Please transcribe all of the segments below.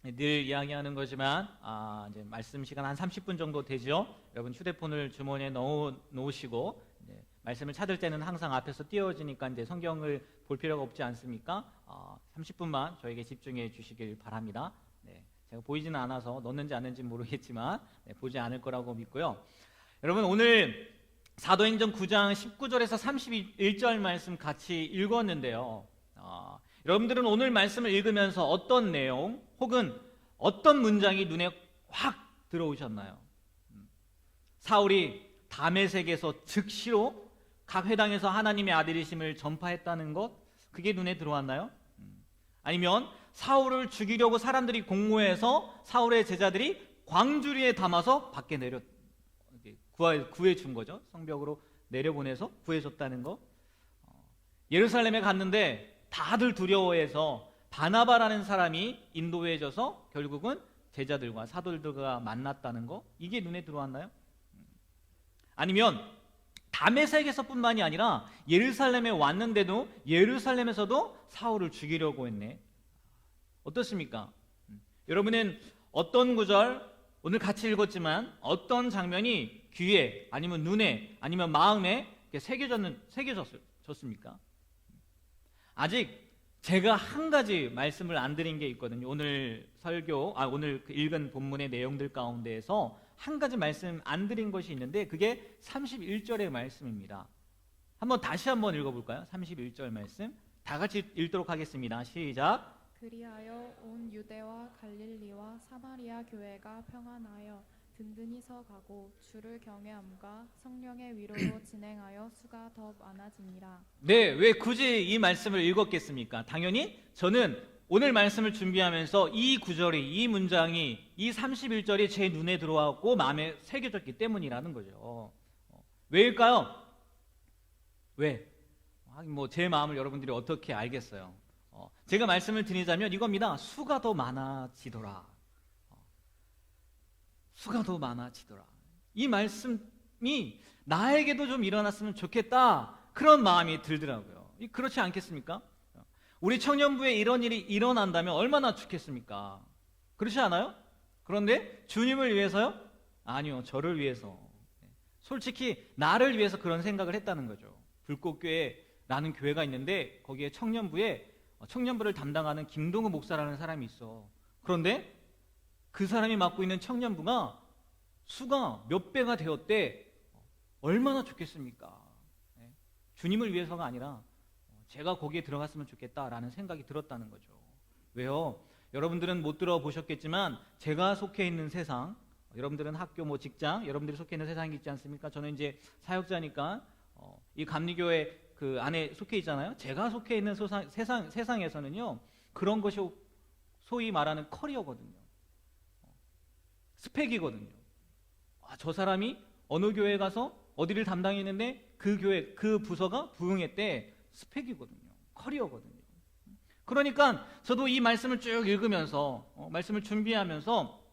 늘 이야기하는 거지만 이제 말씀 시간 한 30분 정도 되죠. 여러분 휴대폰을 주머니에 넣어 놓으시고 말씀을 찾을 때는 항상 앞에서 띄워지니까 이제 성경을 볼 필요가 없지 않습니까? 30분만 저에게 집중해 주시길 바랍니다. 네, 제가 보이지는 않아서 넣는지 안 넣는지 모르겠지만 보지 않을 거라고 믿고요. 여러분 오늘 사도행전 9장 19절에서 31절 말씀 같이 읽었는데요. 여러분들은 오늘 말씀을 읽으면서 어떤 내용 혹은 어떤 문장이 눈에 확 들어오셨나요? 사울이 다메섹에서 즉시로 각 회당에서 하나님의 아들이심을 전파했다는 것, 그게 눈에 들어왔나요? 아니면 사울을 죽이려고 사람들이 공모해서 사울의 제자들이 광주리에 담아서 밖에 구해준 거죠. 성벽으로 내려보내서 구해줬다는 거. 예루살렘에 갔는데 다들 두려워해서 바나바라는 사람이 인도해져서 결국은 제자들과 사도들과 만났다는 거, 이게 눈에 들어왔나요? 아니면 다메섹에서뿐만이 아니라 예루살렘에 왔는데도 예루살렘에서도 사울을 죽이려고 했네. 어떻습니까? 여러분은 어떤 구절, 오늘 같이 읽었지만 어떤 장면이 귀에 아니면 눈에 아니면 마음에 새겨졌습니까? 아직 제가 한 가지 말씀을 안 드린 게 있거든요. 오늘 오늘 읽은 본문의 내용들 가운데에서 한 가지 말씀 안 드린 것이 있는데 그게 31절의 말씀입니다. 다시 한번 읽어볼까요? 31절 말씀 다 같이 읽도록 하겠습니다. 시작. 그리하여 온 유대와 갈릴리와 사마리아 교회가 평안하여 든든히 서가고 주를 경외함과 성령의 위로로 진행하여 수가 더 많아지니라. 네, 왜 굳이 이 말씀을 읽었겠습니까? 당연히 저는 오늘 말씀을 준비하면서 이 구절이, 이 문장이, 이 31절이 제 눈에 들어왔고 마음에 새겨졌기 때문이라는 거죠. 왜일까요? 왜? 제 마음을 여러분들이 어떻게 알겠어요? 제가 말씀을 드리자면 이겁니다. 수가 더 많아지더라. 수가 더 많아지더라. 이 말씀이 나에게도 좀 일어났으면 좋겠다, 그런 마음이 들더라고요. 그렇지 않겠습니까? 우리 청년부에 이런 일이 일어난다면 얼마나 좋겠습니까? 그렇지 않아요? 그런데 주님을 위해서요? 아니요, 저를 위해서. 솔직히 나를 위해서 그런 생각을 했다는 거죠. 불꽃교회라는 교회가 있는데 거기에 청년부를 담당하는 김동우 목사라는 사람이 있어. 그런데 그 사람이 맡고 있는 청년부가 수가 몇 배가 되었대. 얼마나 좋겠습니까? 주님을 위해서가 아니라 제가 거기에 들어갔으면 좋겠다라는 생각이 들었다는 거죠. 왜요? 여러분들은 못 들어보셨겠지만 제가 속해 있는 세상, 여러분들은 학교, 직장, 여러분들이 속해 있는 세상이 있지 않습니까? 저는 이제 사역자니까 이 감리교회 그 안에 속해 있잖아요. 제가 속해 있는 세상에서는요, 그런 것이 소위 말하는 커리어거든요. 스펙이거든요. 저 사람이 어느 교회에 가서 어디를 담당했는데 그 교회, 그 부서가 부흥했대. 스펙이거든요. 커리어거든요. 그러니까 저도 이 말씀을 쭉 읽으면서 말씀을 준비하면서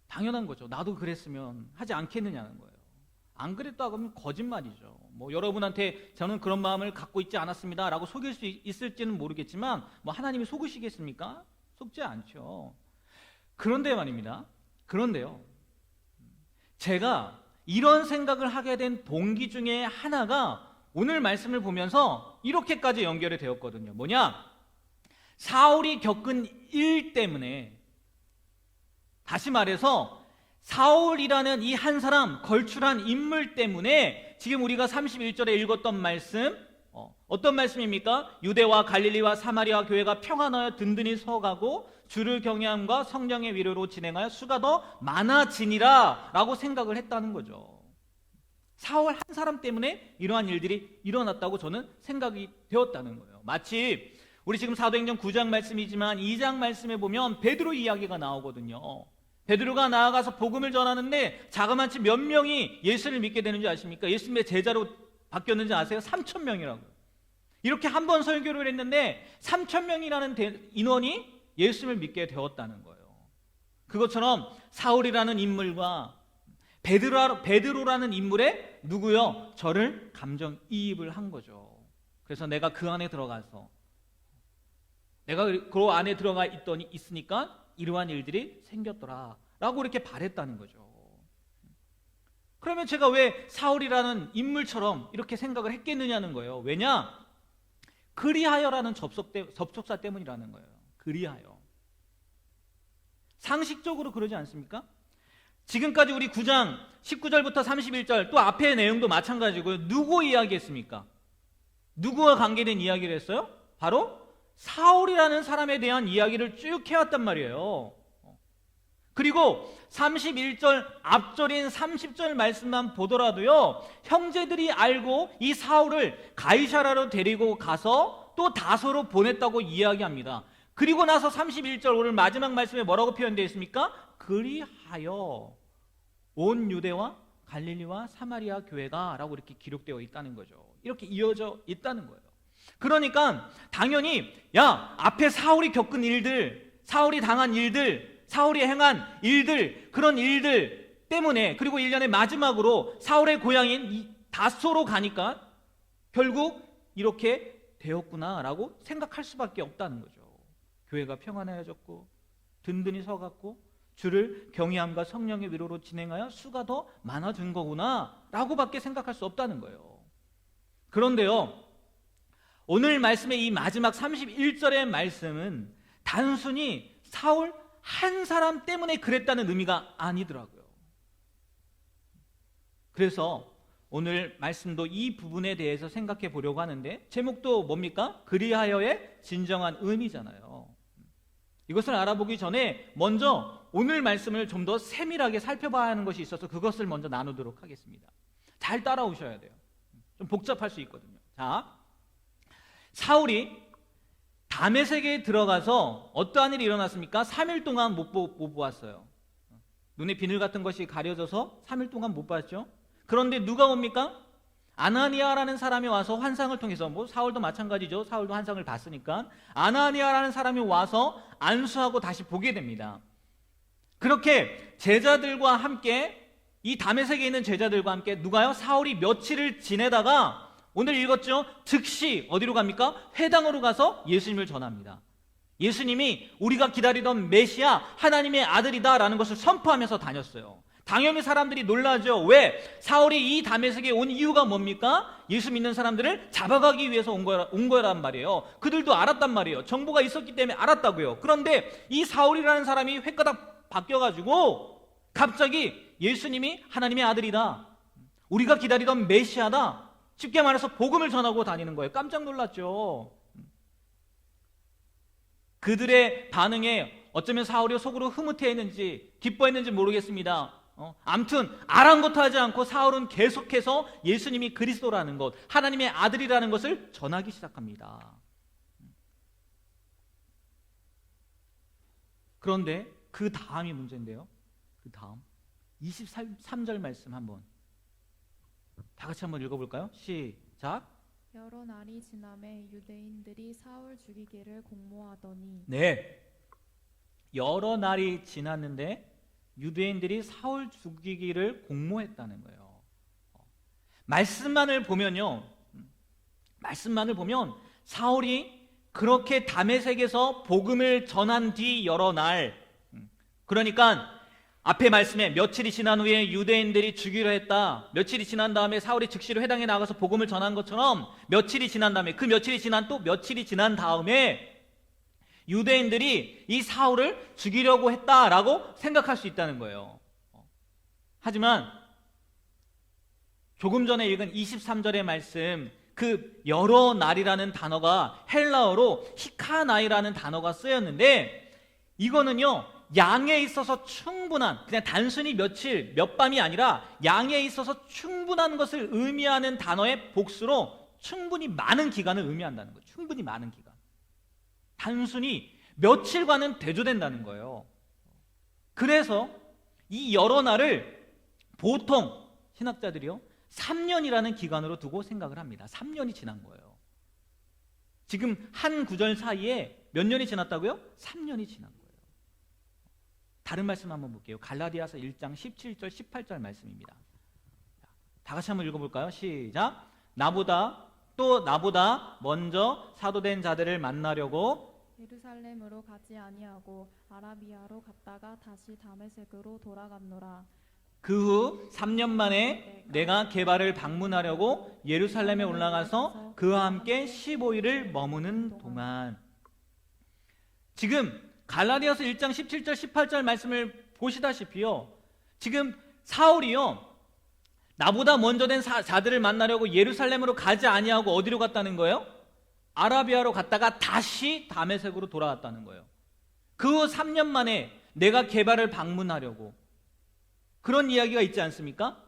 당연한 거죠. 나도 그랬으면 하지 않겠느냐는 거예요. 안 그랬다고 하면 거짓말이죠. 여러분한테 저는 그런 마음을 갖고 있지 않았습니다 라고 속일 수 있을지는 모르겠지만 하나님이 속으시겠습니까? 속지 않죠. 그런데 말입니다. 그런데요, 제가 이런 생각을 하게 된 동기 중에 하나가 오늘 말씀을 보면서 이렇게까지 연결이 되었거든요. 뭐냐? 사울이 겪은 일 때문에, 다시 말해서 사울이라는 이 한 사람, 걸출한 인물 때문에 지금 우리가 31절에 읽었던 말씀, 어떤 말씀입니까? 유대와 갈릴리와 사마리아 교회가 평안하여 든든히 서가고 주를 경외함과 성령의 위로로 진행하여 수가 더 많아지니라 라고 생각을 했다는 거죠. 사울 한 사람 때문에 이러한 일들이 일어났다고 저는 생각이 되었다는 거예요. 마치 우리 지금 사도행전 9장 말씀이지만 2장 말씀에 보면 베드로 이야기가 나오거든요. 베드로가 나아가서 복음을 전하는데 자그마치 몇 명이 예수를 믿게 되는지 아십니까? 예수님의 제자로 바뀌었는지 아세요? 3,000명이라고요. 이렇게 한 번 설교를 했는데 3,000명이라는 인원이 예수님을 믿게 되었다는 거예요. 그것처럼 사울이라는 인물과 베드로라는 인물에 누구요? 저를 감정이입을 한 거죠. 그래서 내가 그 안에 들어가서 내가 그 안에 들어가 있으니까 이러한 일들이 생겼더라 라고 이렇게 말했다는 거죠. 그러면 제가 왜 사울이라는 인물처럼 이렇게 생각을 했겠느냐는 거예요. 왜냐? 그리하여라는 접속사 때문이라는 거예요. 그리하여. 상식적으로 그러지 않습니까? 지금까지 우리 9장 19절부터 31절 또 앞의 내용도 마찬가지고요. 누구 이야기했습니까? 누구와 관계된 이야기를 했어요? 바로 사울이라는 사람에 대한 이야기를 쭉 해왔단 말이에요. 그리고 31절 앞절인 30절 말씀만 보더라도요, 형제들이 알고 이 사울을 가이사라로 데리고 가서 또 다소로 보냈다고 이야기합니다. 그리고 나서 31절 오늘 마지막 말씀에 뭐라고 표현되어 있습니까? 그리하여 온 유대와 갈릴리와 사마리아 교회가 라고 이렇게 기록되어 있다는 거죠. 이렇게 이어져 있다는 거예요. 그러니까 당연히 앞에 사울이 겪은 일들, 사울이 당한 일들, 사울이 행한 일들, 그런 일들 때문에, 그리고 1년의 마지막으로 사울의 고향인 다소로 가니까 결국 이렇게 되었구나라고 생각할 수밖에 없다는 거죠. 교회가 평안해졌고 든든히 서갔고 주를 경외함과 성령의 위로로 진행하여 수가 더 많아진 거구나 라고밖에 생각할 수 없다는 거예요. 그런데요, 오늘 말씀의 이 마지막 31절의 말씀은 단순히 사울 한 사람 때문에 그랬다는 의미가 아니더라고요. 그래서 오늘 말씀도 이 부분에 대해서 생각해 보려고 하는데, 제목도 뭡니까? 그리하여의 진정한 의미잖아요. 이것을 알아보기 전에 먼저 오늘 말씀을 좀 더 세밀하게 살펴봐야 하는 것이 있어서 그것을 먼저 나누도록 하겠습니다. 잘 따라오셔야 돼요. 좀 복잡할 수 있거든요. 자, 사울이 다메섹에 들어가서 어떠한 일이 일어났습니까? 3일 동안 못 보았어요. 눈에 비늘 같은 것이 가려져서 3일 동안 못 봤죠. 그런데 누가 옵니까? 아나니아라는 사람이 와서 환상을 통해서, 사울도 마찬가지죠. 사울도 환상을 봤으니까 아나니아라는 사람이 와서 안수하고 다시 보게 됩니다. 그렇게 제자들과 함께, 이 다메섹에 있는 제자들과 함께 누가요? 사울이 며칠을 지내다가 오늘 읽었죠? 즉시 어디로 갑니까? 회당으로 가서 예수님을 전합니다. 예수님이 우리가 기다리던 메시아, 하나님의 아들이다 라는 것을 선포하면서 다녔어요. 당연히 사람들이 놀라죠. 왜? 사울이 이 다메섹에 온 이유가 뭡니까? 예수 믿는 사람들을 잡아가기 위해서 온 거란 말이에요. 그들도 알았단 말이에요. 정보가 있었기 때문에 알았다고요. 그런데 이 사울이라는 사람이 획가닥 바뀌어가지고 갑자기 예수님이 하나님의 아들이다, 우리가 기다리던 메시아다, 쉽게 말해서 복음을 전하고 다니는 거예요. 깜짝 놀랐죠. 그들의 반응에 어쩌면 사울이 속으로 흐뭇해했는지 기뻐했는지 모르겠습니다. 아무튼 아랑곳하지 않고 사울은 계속해서 예수님이 그리스도라는 것, 하나님의 아들이라는 것을 전하기 시작합니다. 그런데 그 다음이 문제인데요. 그 다음 23절 말씀 한번 다 같이 한번 읽어볼까요? 시작. 여러 날이 지남에 유대인들이 사울 죽이기를 공모하더니. 네, 여러 날이 지났는데 유대인들이 사울 죽이기를 공모했다는 거예요. 말씀만을 보면 사울이 그렇게 다메섹에서 복음을 전한 뒤 여러 날, 그러니까 앞에 말씀에 며칠이 지난 후에 유대인들이 죽이려 했다, 며칠이 지난 다음에 사울이 즉시로 회당에 나가서 복음을 전한 것처럼 며칠이 지난 다음에, 그 며칠이 지난 또 며칠이 지난 다음에 유대인들이 이 사울을 죽이려고 했다라고 생각할 수 있다는 거예요. 하지만 조금 전에 읽은 23절의 말씀, 그 여러 날이라는 단어가 헬라어로 히카나이라는 단어가 쓰였는데, 이거는요 양에 있어서 충분한, 그냥 단순히 며칠 몇 밤이 아니라 양에 있어서 충분한 것을 의미하는 단어의 복수로 충분히 많은 기간을 의미한다는 거예요. 충분히 많은 기간, 단순히 며칠과는 대조된다는 거예요. 그래서 이 여러 날을 보통 신학자들이요 3년이라는 기간으로 두고 생각을 합니다. 3년이 지난 거예요. 지금 한 구절 사이에 몇 년이 지났다고요? 3년이 지난 거예요. 다른 말씀 한번 볼게요. 갈라디아서 1장 17절 18절 말씀입니다. 다 같이 한번 읽어볼까요? 시작. 나보다 먼저 사도된 자들을 만나려고 예루살렘으로 가지 아니하고 아라비아로 갔다가 다시 다메섹으로 돌아갔노라. 그 후 3년 만에 내가 게바를 방문하려고 예루살렘에 올라가서 그와 함께 15일을 머무는 동안. 지금 갈라디아서 1장 17절 18절 말씀을 보시다시피요, 지금 사울이요, 나보다 먼저 된 자들을 만나려고 예루살렘으로 가지 아니하고 어디로 갔다는 거예요? 아라비아로 갔다가 다시 다메섹으로 돌아왔다는 거예요. 그 후 3년 만에 내가 게바를 방문하려고, 그런 이야기가 있지 않습니까?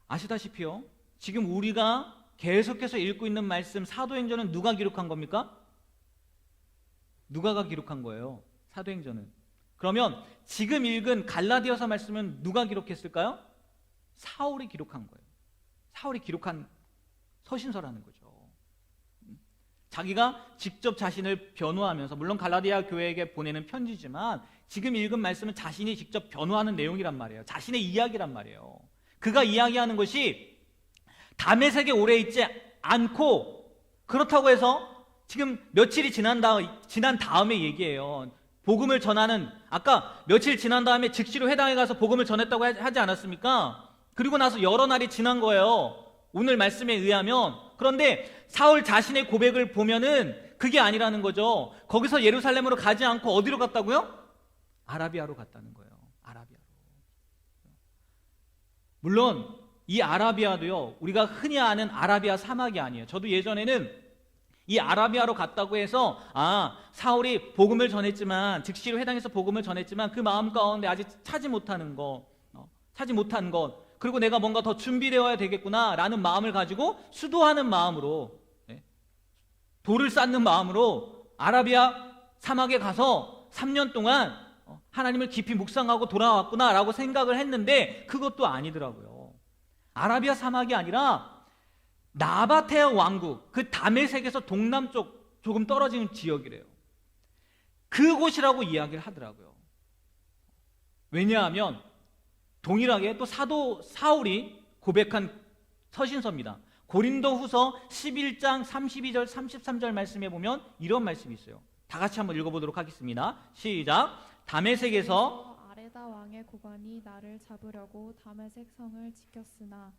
아시다시피요, 지금 우리가 계속해서 읽고 있는 말씀 사도행전은 누가 기록한 겁니까? 누가가 기록한 거예요, 사도행전은. 그러면 지금 읽은 갈라디아서 말씀은 누가 기록했을까요? 사울이 기록한 거예요. 사울이 기록한 서신서라는 거죠. 자기가 직접 자신을 변호하면서, 물론 갈라디아 교회에게 보내는 편지지만 지금 읽은 말씀은 자신이 직접 변호하는 내용이란 말이에요. 자신의 이야기란 말이에요. 그가 이야기하는 것이 다메섹에 오래 있지 않고, 그렇다고 해서 지금 며칠이 지난 다음에 얘기해요. 복음을 전하는, 아까 며칠 지난 다음에 즉시로 회당에 가서 복음을 전했다고 하지 않았습니까? 그리고 나서 여러 날이 지난 거예요, 오늘 말씀에 의하면. 그런데 사울 자신의 고백을 보면은 그게 아니라는 거죠. 거기서 예루살렘으로 가지 않고 어디로 갔다고요? 아라비아로 갔다는 거예요. 아라비아로. 물론 이 아라비아도요, 우리가 흔히 아는 아라비아 사막이 아니에요. 저도 예전에는 이 아라비아로 갔다고 해서 사울이 복음을 전했지만, 즉시로 회당에서 복음을 전했지만 그 마음 가운데 아직 차지 못한 것, 그리고 내가 뭔가 더 준비되어야 되겠구나 라는 마음을 가지고 수도하는 마음으로, 돌을 쌓는 마음으로 아라비아 사막에 가서 3년 동안 하나님을 깊이 묵상하고 돌아왔구나 라고 생각을 했는데 그것도 아니더라고요. 아라비아 사막이 아니라 나바테아 왕국, 그 다메섹에서 동남쪽 조금 떨어지는 지역이래요. 그곳이라고 이야기를 하더라고요. 왜냐하면 동일하게 또 사도 사울이 고백한 서신서입니다. 고린도후서 11장 32절 33절 말씀에 보면 이런 말씀이 있어요. 다 같이 한번 읽어보도록 하겠습니다. 시작. 다메섹에서 아레다 왕의 고관이 나를 잡으려고 다메섹 성을 지켰으나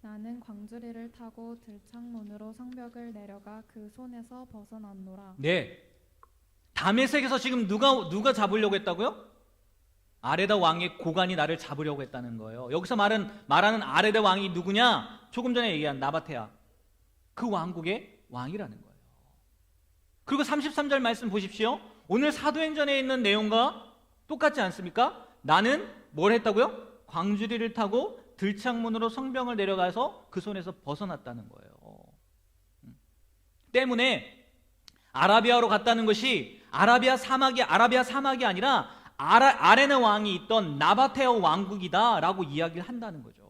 나는 광주리를 타고 들창문으로 성벽을 내려가 그 손에서 벗어났노라. 네, 다메섹에서 지금 누가 잡으려고 했다고요? 아레다 왕의 고관이 나를 잡으려고 했다는 거예요. 여기서 말하는 아레다 왕이 누구냐? 조금 전에 얘기한 나바테아, 그 왕국의 왕이라는 거예요. 그리고 33절 말씀 보십시오. 오늘 사도행전에 있는 내용과 똑같지 않습니까? 나는 뭘 했다고요? 광주리를 타고 들창문으로 성벽을 내려가서 그 손에서 벗어났다는 거예요. 때문에 아라비아로 갔다는 것이 아라비아 사막이 아니라 아레네 왕이 있던 나바테아 왕국이다 라고 이야기를 한다는 거죠.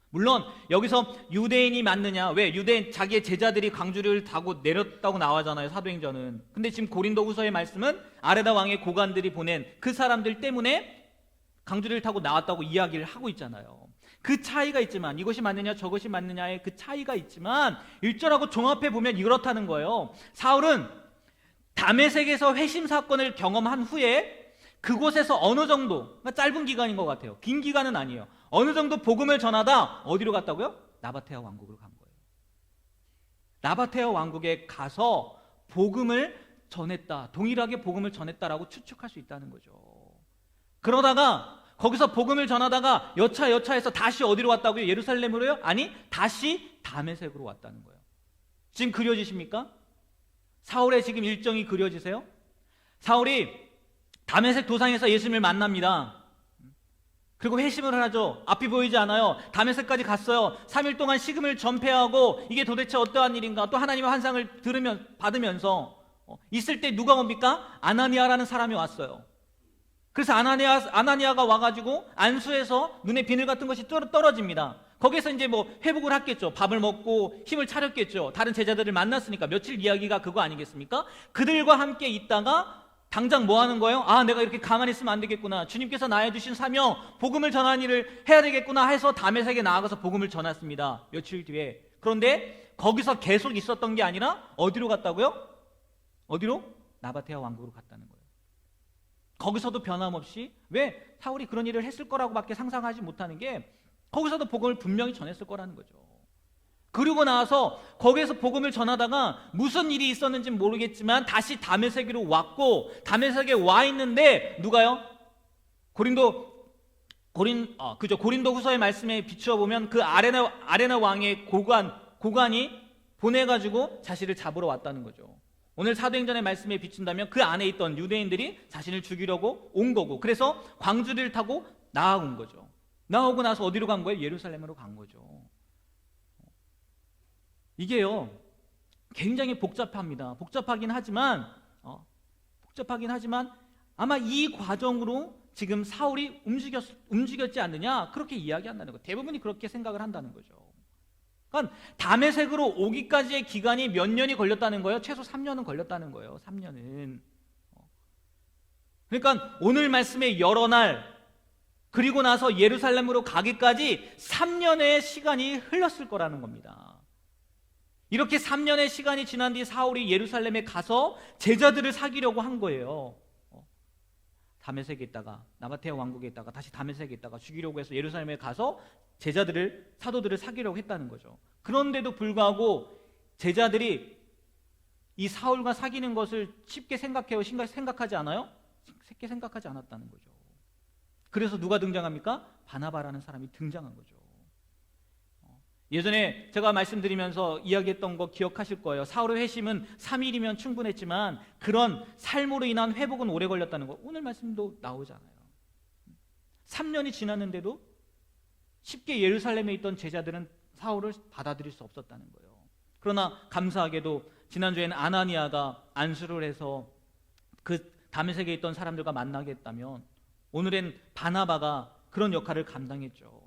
물론 여기서 유대인이 맞느냐, 왜 유대인 자기의 제자들이 광주리를 타고 내렸다고 나와잖아요, 사도행전은. 근데 지금 고린도후서의 말씀은 아레다 왕의 고관들이 보낸 그 사람들 때문에 광주리를 타고 나왔다고 이야기를 하고 있잖아요. 그 차이가 있지만, 이것이 맞느냐 저것이 맞느냐의 그 차이가 있지만 일절하고 종합해 보면 이렇다는 거예요. 사울은 다메섹에서 회심 사건을 경험한 후에 그곳에서 어느 정도, 그러니까 짧은 기간인 것 같아요. 긴 기간은 아니에요. 어느 정도 복음을 전하다 어디로 갔다고요? 나바테아 왕국으로 간 거예요. 나바테아 왕국에 가서 복음을 전했다, 동일하게 복음을 전했다라고 추측할 수 있다는 거죠. 그러다가 거기서 복음을 전하다가 여차해서 다시 어디로 왔다고요? 예루살렘으로요? 아니, 다시 다메섹으로 왔다는 거예요. 지금 그려지십니까? 사울의 지금 일정이 그려지세요? 사울이 다메섹 도상에서 예수님을 만납니다. 그리고 회심을 하죠. 앞이 보이지 않아요. 다메섹까지 갔어요. 3일 동안 식음을 전폐하고 이게 도대체 어떠한 일인가, 또 하나님의 환상을 받으면서 있을 때 누가 옵니까? 아나니아라는 사람이 왔어요. 그래서 아나니아가 와가지고 안수해서 눈에 비늘 같은 것이 떨어집니다. 거기서 이제 뭐 회복을 했겠죠. 밥을 먹고 힘을 차렸겠죠. 다른 제자들을 만났으니까. 며칠 이야기가 그거 아니겠습니까? 그들과 함께 있다가 당장 뭐 하는 거예요? 내가 이렇게 가만히 있으면 안 되겠구나. 주님께서 나에 주신 사명, 복음을 전하는 일을 해야 되겠구나 해서 다메섹에 나아가서 복음을 전했습니다. 며칠 뒤에. 그런데 거기서 계속 있었던 게 아니라 어디로 갔다고요? 어디로? 나바테아 왕국으로 갔다는 거예요. 거기서도 변함없이, 왜? 사울이 그런 일을 했을 거라고밖에 상상하지 못하는 게, 거기서도 복음을 분명히 전했을 거라는 거죠. 그리고 나서 거기에서 복음을 전하다가 무슨 일이 있었는지 모르겠지만 다시 다메섹으로 왔고, 다메섹에 와 있는데 누가요? 고린도 후서의 말씀에 비추어 보면 그 아레나 왕의 고관이 보내가지고 자신을 잡으러 왔다는 거죠. 오늘 사도행전의 말씀에 비춘다면 그 안에 있던 유대인들이 자신을 죽이려고 온 거고, 그래서 광주리를 타고 나아온 거죠. 나오고 나서 어디로 간 거예요? 예루살렘으로 간 거죠. 이게요, 굉장히 복잡합니다. 복잡하긴 하지만 아마 이 과정으로 지금 사울이 움직였지 않느냐, 그렇게 이야기한다는 거예요. 대부분이 그렇게 생각을 한다는 거죠. 그러니까 다메섹으로 오기까지의 기간이 몇 년이 걸렸다는 거예요? 최소 3년은 걸렸다는 거예요. 3년은. 그러니까 오늘 말씀의 여러 날, 그리고 나서 예루살렘으로 가기까지 3년의 시간이 흘렀을 거라는 겁니다. 이렇게 3년의 시간이 지난 뒤 사울이 예루살렘에 가서 제자들을 사귀려고 한 거예요. 다메섹에 있다가 나바테아 왕국에 있다가 다시 다메섹에 있다가 죽이려고 해서 예루살렘에 가서 사도들을 사귀려고 했다는 거죠. 그런데도 불구하고 제자들이 이 사울과 사귀는 것을 쉽게 생각하지 않아요? 쉽게 생각하지 않았다는 거죠. 그래서 누가 등장합니까? 바나바라는 사람이 등장한 거죠. 예전에 제가 말씀드리면서 이야기했던 거 기억하실 거예요. 사울의 회심은 3일이면 충분했지만 그런 삶으로 인한 회복은 오래 걸렸다는 거, 오늘 말씀도 나오잖아요. 3년이 지났는데도 쉽게 예루살렘에 있던 제자들은 사울을 받아들일 수 없었다는 거예요. 그러나 감사하게도 지난주에는 아나니아가 안수를 해서 그 다메섹에 있던 사람들과 만나게 했다면, 오늘은 바나바가 그런 역할을 감당했죠.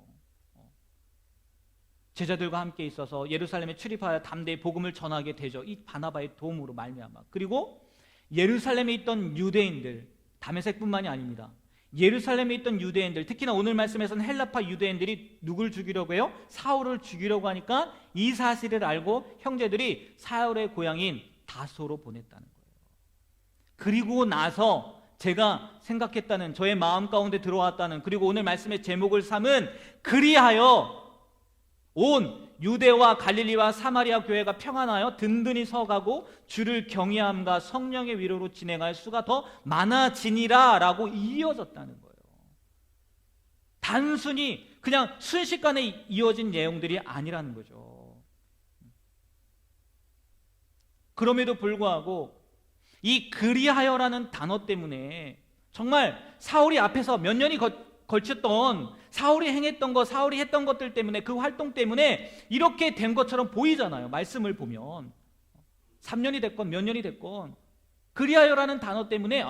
제자들과 함께 있어서 예루살렘에 출입하여 담대히 복음을 전하게 되죠. 이 바나바의 도움으로 말미암아. 그리고 예루살렘에 있던 유대인들, 다메섹뿐만이 아닙니다. 예루살렘에 있던 유대인들, 특히나 오늘 말씀에서는 헬라파 유대인들이 누굴 죽이려고 해요? 사울을 죽이려고 하니까 이 사실을 알고 형제들이 사울의 고향인 다소로 보냈다는 거예요. 그리고 나서 제가 생각했다는, 저의 마음 가운데 들어왔다는, 그리고 오늘 말씀의 제목을 삼은 그리하여 온 유대와 갈릴리와 사마리아 교회가 평안하여 든든히 서가고 주를 경외함과 성령의 위로로 진행할 수가 더 많아지니라 라고 이어졌다는 거예요. 단순히 그냥 순식간에 이어진 내용들이 아니라는 거죠. 그럼에도 불구하고 이 그리하여라는 단어 때문에 정말 사울이 앞에서 몇 년이 걸쳤던, 사울이 행했던 것, 사울이 했던 것들 때문에, 그 활동 때문에 이렇게 된 것처럼 보이잖아요. 말씀을 보면 3년이 됐건 몇 년이 됐건 그리하여라는 단어 때문에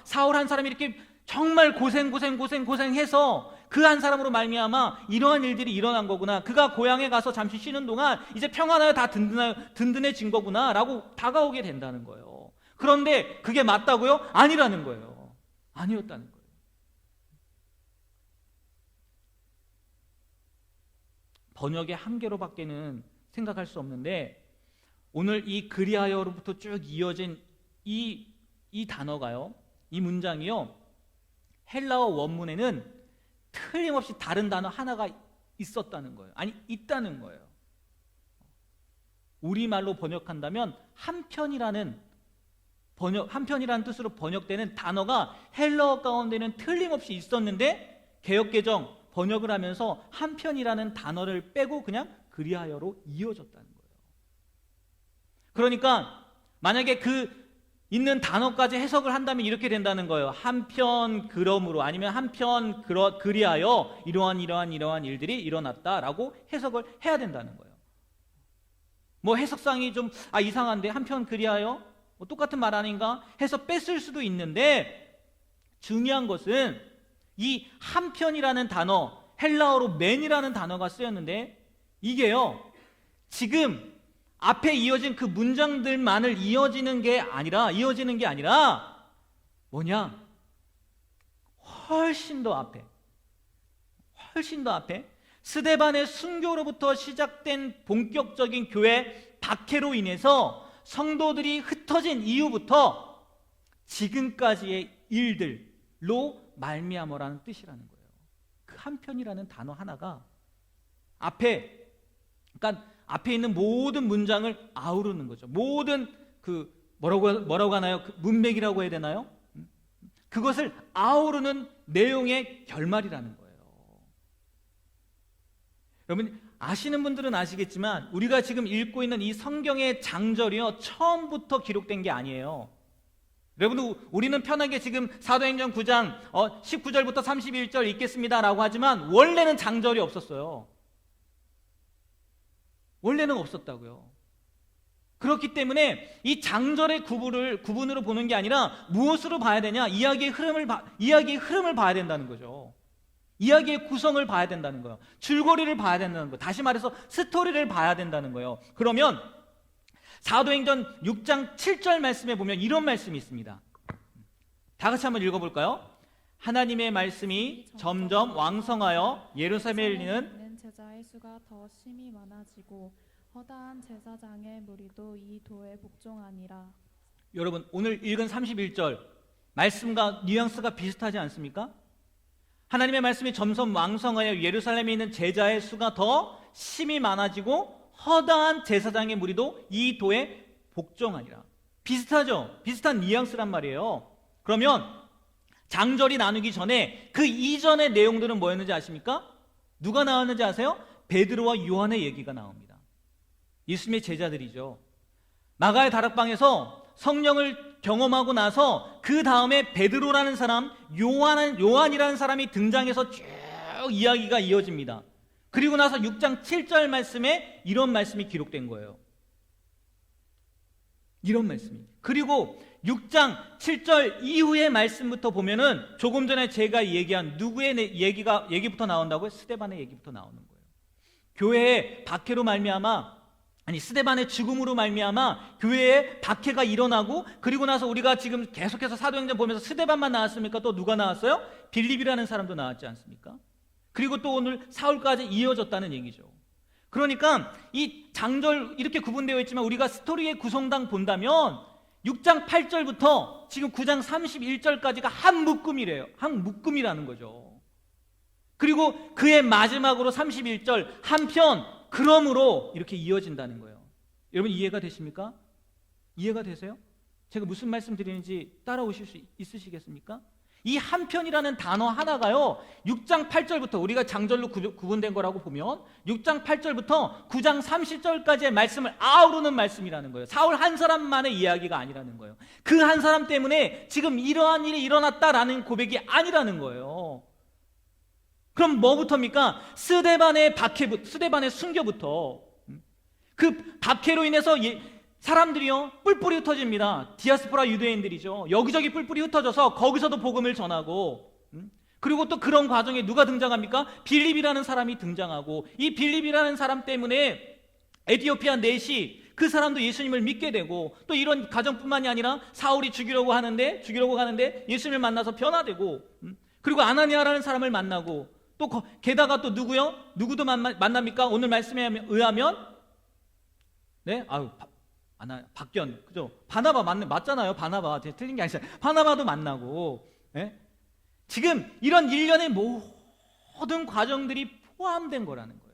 사울 한 사람이 이렇게 정말 고생해서 그 한 사람으로 말미암아 이러한 일들이 일어난 거구나, 그가 고향에 가서 잠시 쉬는 동안 이제 평안하여 다 든든해진 거구나 라고 다가오게 된다는 거예요. 그런데 그게 맞다고요? 아니라는 거예요. 아니었다는 거예요. 번역의 한계로밖에는 생각할 수 없는데, 오늘 이 그리하여로부터 쭉 이어진 이 단어가요, 이 문장이요, 헬라어 원문에는 틀림없이 다른 단어 하나가 있었다는 거예요. 아니, 있다는 거예요. 우리말로 번역한다면 한편이라는 뜻으로 번역되는 단어가 헬라어 가운데는 틀림없이 있었는데, 개역개정 번역을 하면서 한편이라는 단어를 빼고 그냥 그리하여로 이어졌다는 거예요. 그러니까 만약에 그 있는 단어까지 해석을 한다면 이렇게 된다는 거예요. 한편 그러므로, 아니면 한편 그리하여 이러한 일들이 일어났다라고 해석을 해야 된다는 거예요. 뭐 해석상이 좀 이상한데, 한편 그리하여 똑같은 말 아닌가 해서 뺐을 수도 있는데, 중요한 것은 이 한편이라는 단어, 헬라어로 맨이라는 단어가 쓰였는데, 이게요 지금 앞에 이어진 그 문장들만을 이어지는 게 아니라 뭐냐, 훨씬 더 앞에 스데반의 순교로부터 시작된 본격적인 교회 박해로 인해서 성도들이 흩어진 이후부터 지금까지의 일들로 말미암아라는 뜻이라는 거예요. 그 한편이라는 단어 하나가 그러니까 앞에 있는 모든 문장을 아우르는 거죠. 모든 그 뭐라고 하나요? 그 문맥이라고 해야 되나요? 그것을 아우르는 내용의 결말이라는 거예요. 여러분 아시는 분들은 아시겠지만 우리가 지금 읽고 있는 이 성경의 장절이요 처음부터 기록된 게 아니에요. 여러분 우리는 편하게 지금 사도행전 9장 19절부터 31절 읽겠습니다라고 하지만 원래는 장절이 없었어요. 원래는 없었다고요. 그렇기 때문에 이 장절의 구분으로 보는 게 아니라 무엇으로 봐야 되냐? 이야기의 흐름을 봐야 된다는 거죠. 이야기의 구성을 봐야 된다는 거예요. 줄거리를 봐야 된다는 거예요. 다시 말해서 스토리를 봐야 된다는 거예요. 그러면 사도행전 6장 7절 말씀에 보면 이런 말씀이 있습니다. 다 같이 한번 읽어볼까요? 하나님의 말씀이 점점 왕성하여 예루살렘에 이르는 제자의 수가 더 심히 많아지고 허다한 제사장의 무리도 이 도에 복종하니라. 여러분 오늘 읽은 31절 말씀과 뉘앙스가 비슷하지 않습니까? 하나님의 말씀이 점점 왕성하여 예루살렘에 있는 제자의 수가 더 심히 많아지고 허다한 제사장의 무리도 이 도에 복종하니라. 비슷하죠? 비슷한 뉘앙스란 말이에요. 그러면 장절이 나누기 전에 그 이전의 내용들은 뭐였는지 아십니까? 누가 나왔는지 아세요? 베드로와 요한의 얘기가 나옵니다. 예수님의 제자들이죠. 마가의 다락방에서 성령을 경험하고 나서 그 다음에 베드로라는 사람, 요한이라는 사람이 등장해서 쭉 이야기가 이어집니다. 그리고 나서 6장 7절 말씀에 이런 말씀이 기록된 거예요. 이런 말씀이. 그리고 6장 7절 이후의 말씀부터 보면은 조금 전에 제가 얘기한 누구의 얘기부터 나온다고요? 스데반의 얘기부터 나오는 거예요. 교회에 박해로 말미암아 스데반의 죽음으로 말미암아 교회에 박해가 일어나고 그리고 나서 우리가 지금 계속해서 사도행전 보면서 스데반만 나왔습니까? 또 누가 나왔어요? 빌립이라는 사람도 나왔지 않습니까? 그리고 또 오늘 사울까지 이어졌다는 얘기죠. 그러니까 이 장절 이렇게 구분되어 있지만 우리가 스토리의 구성당 본다면 6장 8절부터 지금 9장 31절까지가 한 묶음이래요. 한 묶음이라는 거죠. 그리고 그의 마지막으로 31절 한편 그러므로 이렇게 이어진다는 거예요. 여러분 이해가 되십니까? 이해가 되세요? 제가 무슨 말씀 드리는지 따라오실 수 있으시겠습니까? 이 한편이라는 단어 하나가요 6장 8절부터 우리가 장절로 구분된 거라고 보면 6장 8절부터 9장 30절까지의 말씀을 아우르는 말씀이라는 거예요. 사울 한 사람만의 이야기가 아니라는 거예요. 그 한 사람 때문에 지금 이러한 일이 일어났다라는 고백이 아니라는 거예요. 그럼 뭐부터입니까? 스데반의 순교부터 그 박해로 인해서 사람들이요 뿔뿔이 흩어집니다. 디아스포라 유대인들이죠. 여기저기 뿔뿔이 흩어져서 거기서도 복음을 전하고 그리고 또 그런 과정에 누가 등장합니까? 빌립이라는 사람이 등장하고 이 빌립이라는 사람 때문에 에티오피아 넷이 그 사람도 예수님을 믿게 되고 또 이런 가정뿐만이 아니라 사울이 죽이려고 가는데 예수님을 만나서 변화되고 그리고 아나니아라는 사람을 만나고 또 게다가 또 누구도 만납니까? 오늘 말씀에 의하면 박견, 그죠? 바나바 맞잖아요. 바나바. 틀린 게 아니잖아요. 바나바도 만나고, 지금 이런 일련의 모든 과정들이 포함된 거라는 거예요.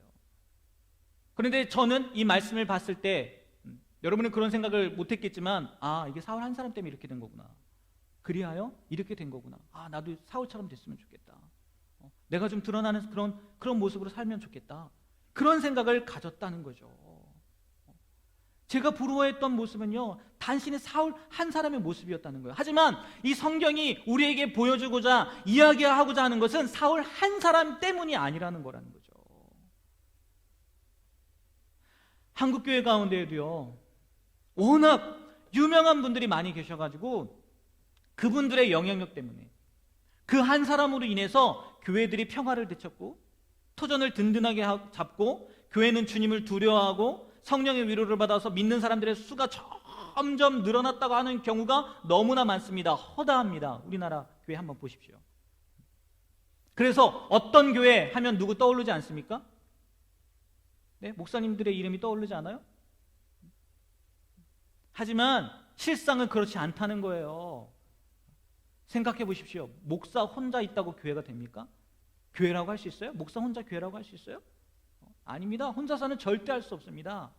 그런데 저는 이 말씀을 봤을 때, 여러분은 그런 생각을 못 했겠지만, 이게 사울 한 사람 때문에 이렇게 된 거구나. 그리하여 이렇게 된 거구나. 나도 사울처럼 됐으면 좋겠다. 내가 좀 드러나는 그런 모습으로 살면 좋겠다. 그런 생각을 가졌다는 거죠. 제가 부러워했던 모습은요 단순히 사울 한 사람의 모습이었다는 거예요. 하지만 이 성경이 우리에게 보여주고자 이야기하고자 하는 것은 사울 한 사람 때문이 아니라는 거라는 거죠. 한국교회 가운데에도요 워낙 유명한 분들이 많이 계셔가지고 그분들의 영향력 때문에 그 한 사람으로 인해서 교회들이 평화를 되찾고 터전을 든든하게 잡고 교회는 주님을 두려워하고 성령의 위로를 받아서 믿는 사람들의 수가 점점 늘어났다고 하는 경우가 너무나 많습니다. 허다합니다. 우리나라 교회 한번 보십시오. 그래서 어떤 교회 하면 누구 떠오르지 않습니까? 목사님들의 이름이 떠오르지 않아요? 하지만 실상은 그렇지 않다는 거예요. 생각해 보십시오. 목사 혼자 있다고 교회가 됩니까? 교회라고 할 수 있어요? 목사 혼자 교회라고 할 수 있어요? 아닙니다. 혼자서는 절대 할 수 없습니다.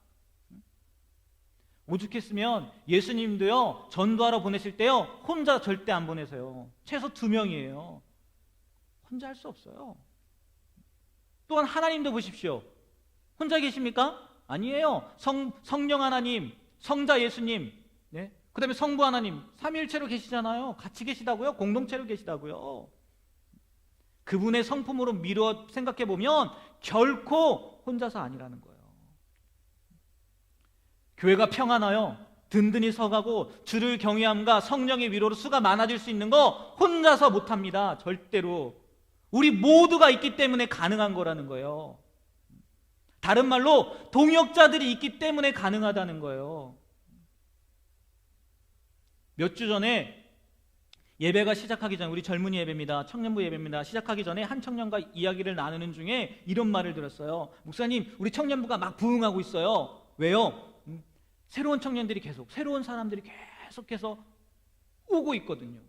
오죽했으면 예수님도요, 전도하러 보내실 때요, 혼자 절대 안 보내세요. 최소 2명이에요. 혼자 할 수 없어요. 또한 하나님도 보십시오. 혼자 계십니까? 아니에요. 성령 하나님, 성자 예수님, 네? 그 다음에 성부 하나님, 삼위일체로 계시잖아요. 같이 계시다고요? 공동체로 계시다고요. 그분의 성품으로 미루어 생각해 보면 결코 혼자서 아니라는 거예요. 교회가 평안하여 든든히 서가고 주를 경외함과 성령의 위로로 수가 많아질 수 있는 거 혼자서 못합니다. 절대로. 우리 모두가 있기 때문에 가능한 거라는 거예요. 다른 말로 동역자들이 있기 때문에 가능하다는 거예요. 몇 주 전에 예배가 시작하기 전에, 우리 젊은이 예배입니다. 청년부 예배입니다. 시작하기 전에 한 청년과 이야기를 나누는 중에 이런 말을 들었어요. 목사님, 우리 청년부가 막 부흥하고 있어요. 왜요? 새로운 청년들이 계속, 새로운 사람들이 계속해서 오고 있거든요.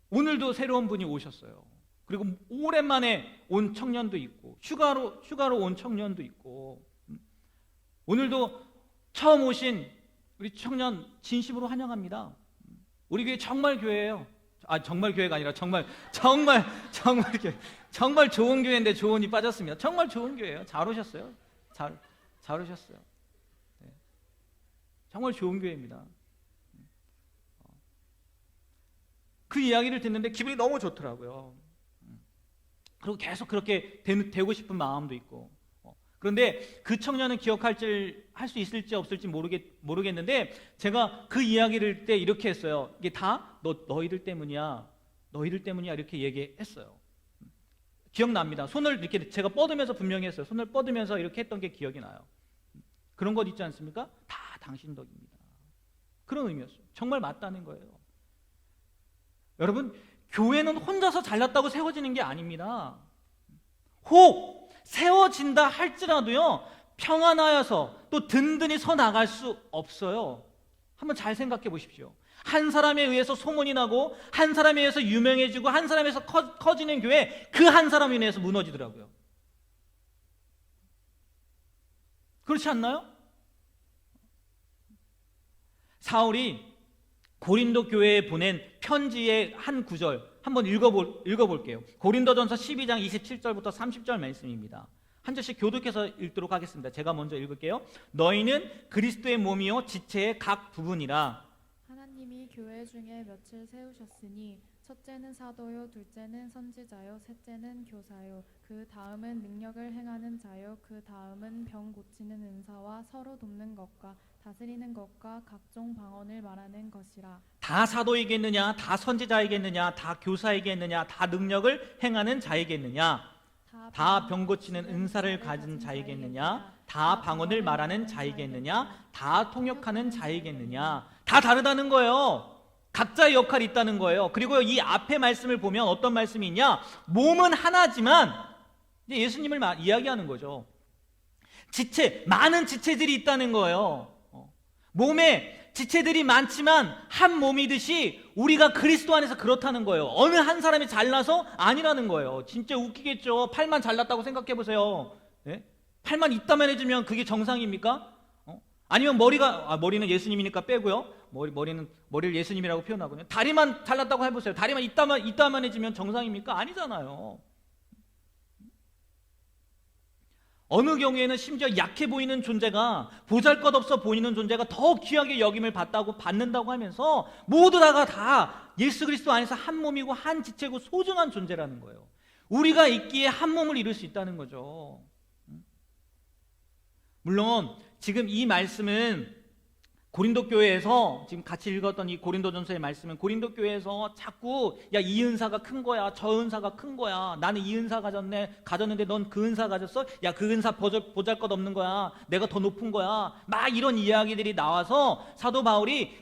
오늘도 새로운 분이 오셨어요. 그리고 오랜만에 온 청년도 있고, 휴가로 온 청년도 있고, 오늘도 처음 오신 우리 청년 진심으로 환영합니다. 우리 교회 정말 교회예요. 정말 교회가 아니라 정말 교회. 정말 좋은 교회인데 조언이 빠졌습니다. 정말 좋은 교회예요. 잘 오셨어요. 잘 오셨어요. 네. 정말 좋은 교회입니다. 그 이야기를 듣는데 기분이 너무 좋더라고요. 그리고 계속 그렇게 되고 싶은 마음도 있고. 그런데 그 청년은 할 수 있을지 없을지 모르겠는데, 제가 그 이야기를 때 이렇게 했어요. 이게 다 너희들 때문이야 이렇게 얘기했어요. 기억납니다. 손을 이렇게 제가 뻗으면서 분명히 했어요. 손을 뻗으면서 이렇게 했던 게 기억이 나요. 그런 것 있지 않습니까? 다 당신 덕입니다. 그런 의미였어요. 정말 맞다는 거예요. 여러분, 교회는 혼자서 잘났다고 세워지는 게 아닙니다. 혹 세워진다 할지라도요, 평안하여서 또 든든히 서 나갈 수 없어요. 한번 잘 생각해 보십시오. 한 사람에 의해서 소문이 나고, 한 사람에 의해서 유명해지고, 한 사람에 의해서 커지는 교회, 그 한 사람에 의해서 무너지더라고요. 그렇지 않나요? 사울이 고린도 교회에 보낸 편지의 한 구절 한번 읽어볼게요. 고린도전서 12장 27절부터 30절 말씀입니다. 한 절씩 교독해서 읽도록 하겠습니다. 제가 먼저 읽을게요. 너희는 그리스도의 몸이요 지체의 각 부분이라. 하나님이 교회 중에 며칠 세우셨으니 첫째는 사도요, 둘째는 선지자요, 셋째는 교사요, 그 다음은 능력을 행하는 자요, 그 다음은 병 고치는 은사와 서로 돕는 것과 다스리는 것과 각종 방언을 말하는 것이라. 다 사도이겠느냐, 다 선지자이겠느냐, 다 교사이겠느냐, 다 능력을 행하는 자이겠느냐, 다 병 고치는 은사를 가진 자이겠느냐, 다 방언을 말하는 자이겠느냐, 다 통역하는 자이겠느냐. 다 다르다는 거예요. 각자의 역할이 있다는 거예요. 그리고 이 앞에 말씀을 보면 어떤 말씀이 있냐, 몸은 하나지만, 이제 예수님을 이야기하는 거죠. 많은 지체들이 있다는 거예요. 몸에 지체들이 많지만 한 몸이듯이 우리가 그리스도 안에서 그렇다는 거예요. 어느 한 사람이 잘나서 아니라는 거예요. 진짜 웃기겠죠. 팔만 잘났다고 생각해 보세요. 네? 팔만 있다만 해주면 그게 정상입니까? 아니면 머리는 예수님이니까 빼고요. 머리를 예수님이라고 표현하거든요. 다리만 잘났다고 해보세요. 다리만 있다만 해주면 정상입니까? 아니잖아요. 어느 경우에는 심지어 약해 보이는 존재가, 보잘것없어 보이는 존재가 더 귀하게 여김을 받는다고 하면서 모두 다 예수 그리스도 안에서 한 몸이고 한 지체고 소중한 존재라는 거예요. 우리가 있기에 한 몸을 이룰 수 있다는 거죠. 물론 지금 이 말씀은 고린도 교회에서, 지금 같이 읽었던 이 고린도전서의 말씀은 고린도 교회에서 자꾸 이 은사가 큰 거야, 저 은사가 큰 거야, 나는 이 은사 가졌는데 넌 그 은사 가졌어? 그 은사 보잘것없는 거야, 내가 더 높은 거야, 막 이런 이야기들이 나와서 사도 바울이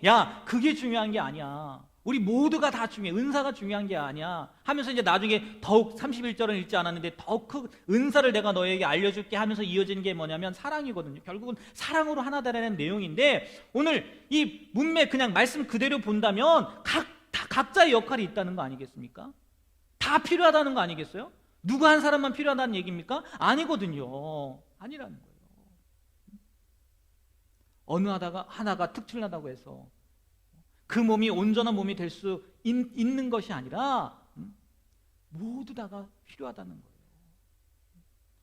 그게 중요한 게 아니야. 우리 모두가 다 중요해. 은사가 중요한 게 아니야 하면서 이제 나중에 더욱 31절은 읽지 않았는데 더욱 큰 은사를 내가 너에게 알려줄게 하면서 이어지는 게 뭐냐면 사랑이거든요. 결국은 사랑으로 하나 되라는 내용인데, 오늘 이 문맥 그냥 말씀 그대로 본다면 다 각자의 역할이 있다는 거 아니겠습니까? 다 필요하다는 거 아니겠어요? 누구 한 사람만 필요하다는 얘기입니까? 아니거든요. 아니라는 거예요. 어느 하나가 특출나다고 해서 그 몸이 온전한 몸이 될 수 있는 것이 아니라 모두 다가 필요하다는 거예요.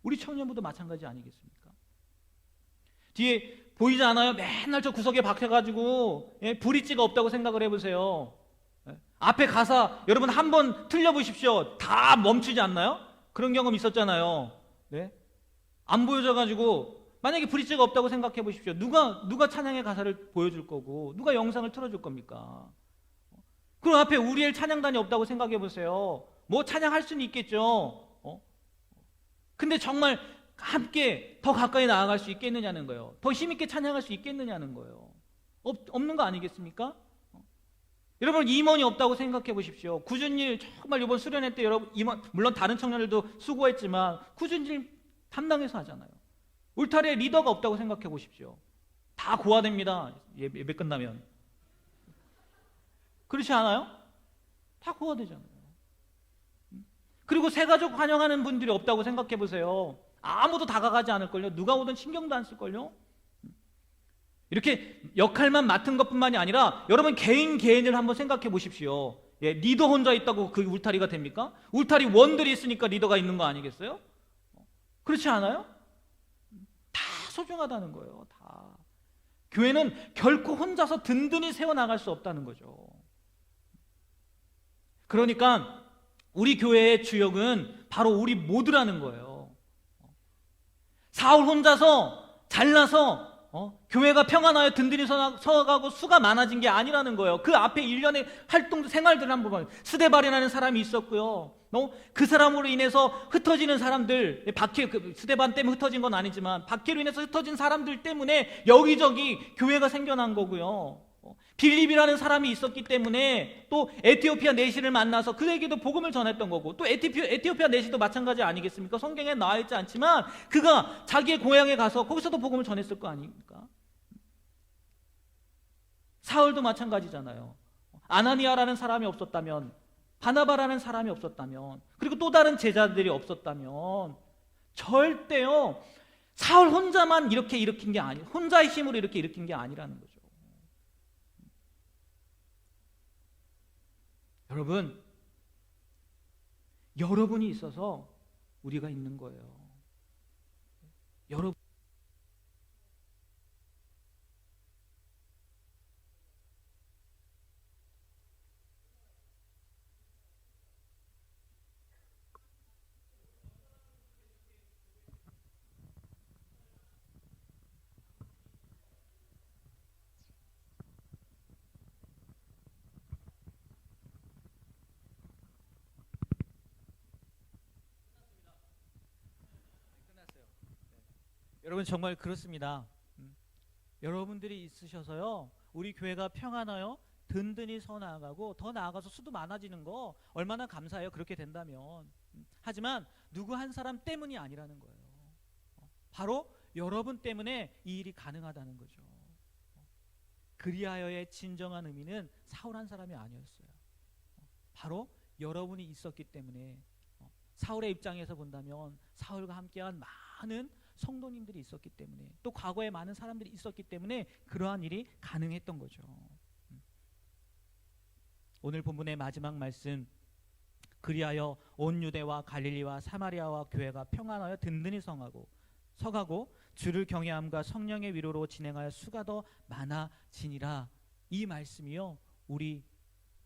우리 청년부도 마찬가지 아니겠습니까? 뒤에 보이지 않아요? 맨날 저 구석에 박혀가지고 브릿지가 없다고 생각을 해보세요. 앞에 가사 여러분 한번 틀려보십시오. 다 멈추지 않나요? 그런 경험 있었잖아요. 네? 안 보여져가지고 만약에 브릿지가 없다고 생각해 보십시오. 누가 찬양의 가사를 보여줄 거고 누가 영상을 틀어줄 겁니까? 그럼 앞에 우리엘 찬양단이 없다고 생각해 보세요. 뭐 찬양할 수는 있겠죠. 근데 정말 함께 더 가까이 나아갈 수 있겠느냐는 거예요. 더 힘있게 찬양할 수 있겠느냐는 거예요. 없는 거 아니겠습니까? 여러분 임원이 없다고 생각해 보십시오. 굳은 일 정말 이번 수련회 때 여러분 임원, 물론 다른 청년들도 수고했지만 굳은 일 담당해서 하잖아요. 울타리에 리더가 없다고 생각해 보십시오. 다 고아됩니다. 예배 끝나면. 그렇지 않아요? 다 고아되잖아요. 그리고 새가족 환영하는 분들이 없다고 생각해 보세요. 아무도 다가가지 않을걸요. 누가 오든 신경도 안 쓸걸요. 이렇게 역할만 맡은 것뿐만이 아니라 여러분 개인을 한번 생각해 보십시오. 리더 혼자 있다고 그 울타리가 됩니까? 울타리 원들이 있으니까 리더가 있는 거 아니겠어요? 그렇지 않아요? 다 소중하다는 거예요. 다. 교회는 결코 혼자서 든든히 세워나갈 수 없다는 거죠. 그러니까 우리 교회의 주역은 바로 우리 모두라는 거예요. 사울 혼자서 잘나서 교회가 평안하여 든든히 서가고 수가 많아진 게 아니라는 거예요. 그 앞에 일련의 활동 생활들을 한번 봐요. 스데반이라는 사람이 있었고요. 그 사람으로 인해서 흩어지는 사람들, 스데반 때문에 흩어진 건 아니지만 박해로 인해서 흩어진 사람들 때문에 여기저기 교회가 생겨난 거고요. 빌립이라는 사람이 있었기 때문에 또 에티오피아 내시를 만나서 그에게도 복음을 전했던 거고, 또 에티오피아 내시도 마찬가지 아니겠습니까? 성경에 나와 있지 않지만 그가 자기의 고향에 가서 거기서도 복음을 전했을 거 아닙니까? 사울도 마찬가지잖아요. 아나니아라는 사람이 없었다면, 바나바라는 사람이 없었다면, 그리고 또 다른 제자들이 없었다면 절대요 사울 혼자만 이렇게 일으킨 게 아니, 혼자의 힘으로 이렇게 일으킨 게 아니라는 거죠. 여러분, 여러분이 있어서 우리가 있는 거예요. 여러분. 여러분 정말 그렇습니다. 여러분들이 있으셔서요 우리 교회가 평안하여 든든히 서 나아가고 더 나아가서 수도 많아지는 거 얼마나 감사해요. 그렇게 된다면. 하지만 누구 한 사람 때문이 아니라는 거예요. 바로 여러분 때문에 이 일이 가능하다는 거죠. 그리하여의 진정한 의미는 사울 한 사람이 아니었어요. 바로 여러분이 있었기 때문에. 사울의 입장에서 본다면 사울과 함께한 많은 성도님들이 있었기 때문에, 또 과거에 많은 사람들이 있었기 때문에 그러한 일이 가능했던 거죠. 오늘 본문의 마지막 말씀, 그리하여 온 유대와 갈릴리와 사마리아와 교회가 평안하여 든든히 서가고 주를 경외함과 성령의 위로로 진행하여 수가 더 많아지니라. 이 말씀이요 우리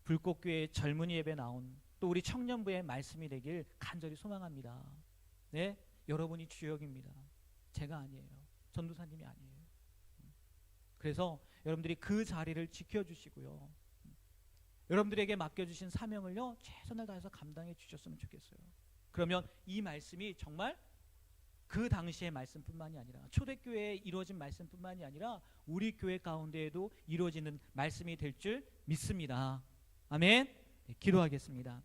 불꽃교회 젊은이 예배 나온 또 우리 청년부의 말씀이 되길 간절히 소망합니다. 네, 여러분이 주역입니다. 제가 아니에요. 전도사님이 아니에요. 그래서 여러분들이 그 자리를 지켜주시고요. 여러분들에게 맡겨주신 사명을요 최선을 다해서 감당해 주셨으면 좋겠어요. 그러면 이 말씀이 정말 그 당시의 말씀뿐만이 아니라 초대교회에 이루어진 말씀뿐만이 아니라 우리 교회 가운데에도 이루어지는 말씀이 될 줄 믿습니다. 아멘. 네, 기도하겠습니다.